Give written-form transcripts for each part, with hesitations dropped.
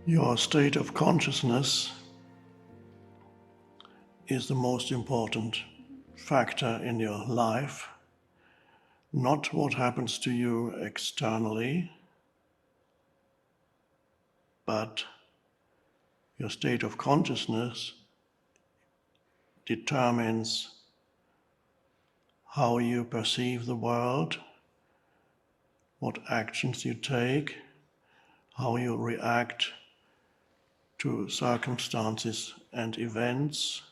Your state of consciousness is the most important factor in your life, not what happens to you externally, but your state of consciousness determines how you perceive the world, what actions you take, how you react to circumstances and events,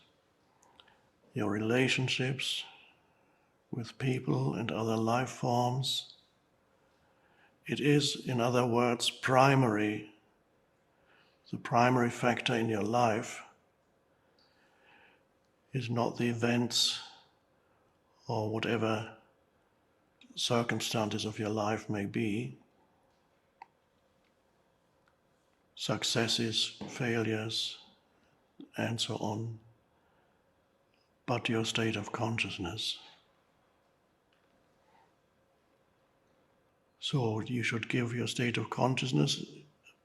your relationships with people and other life forms. It is, in other words, primary. The primary factor in your life is not the events or whatever circumstances of your life may be, successes, failures, and so on, but your state of consciousness. So you should give your state of consciousness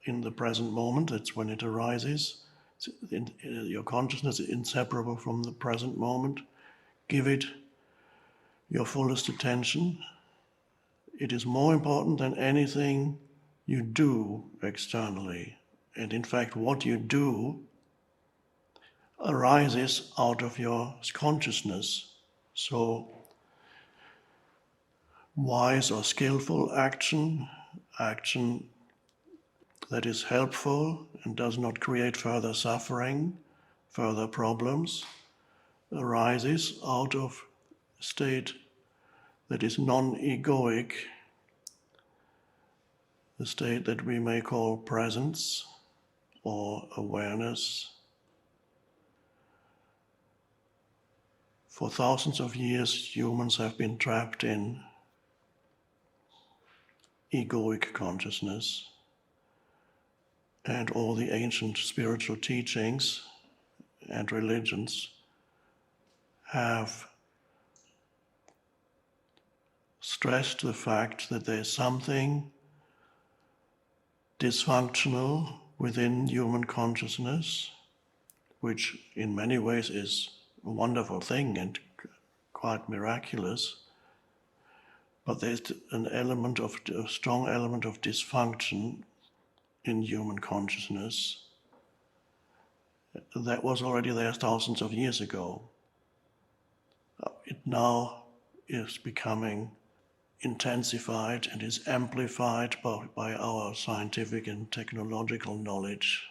in the present moment. That's when it arises. Your consciousness is inseparable from the present moment. Give it your fullest attention. It is more important than anything you do externally. And in fact, what you do arises out of your consciousness. So wise or skillful action that is helpful and does not create further suffering, further problems, arises out of a state that is non-egoic, the state that we may call presence or awareness. For thousands of years, humans have been trapped in egoic consciousness, and all the ancient spiritual teachings and religions have stressed the fact that there's something dysfunctional within human consciousness, which in many ways is a wonderful thing and quite miraculous, but there's a strong element of dysfunction in human consciousness that was already there thousands of years ago. It now is becoming intensified and is amplified by our scientific and technological knowledge.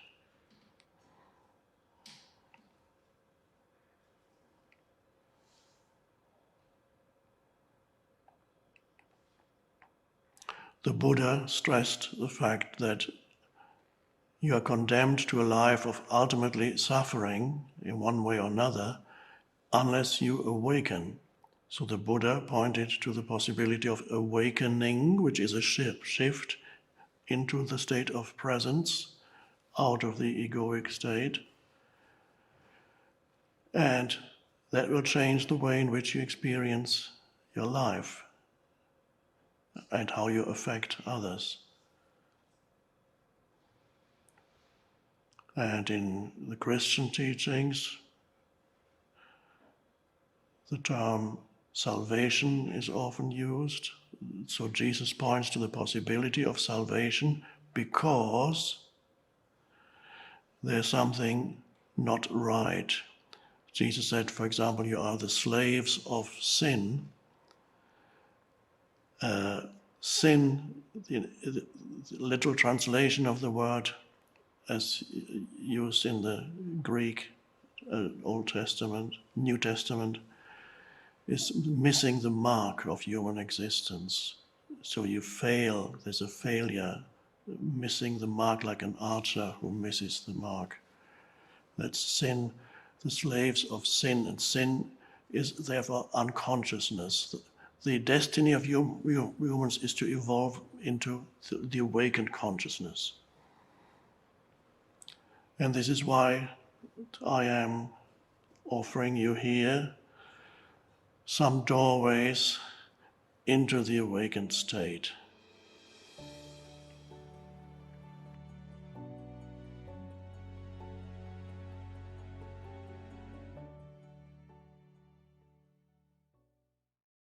The Buddha stressed the fact that you are condemned to a life of ultimately suffering in one way or another unless you awaken. So the Buddha pointed to the possibility of awakening, which is a shift into the state of presence, out of the egoic state. And that will change the way in which you experience your life and how you affect others. And in the Christian teachings, the term salvation is often used. So Jesus points to the possibility of salvation because there's something not right. Jesus said, for example, you are the slaves of sin. Sin, the literal translation of the word as used in the Greek Old Testament, New Testament, is missing the mark of human existence. So you fail, there's a failure, missing the mark like an archer who misses the mark. That's sin, the slaves of sin, and sin is therefore unconsciousness. The destiny of humans is to evolve into the awakened consciousness. And this is why I am offering you here some doorways into the awakened state.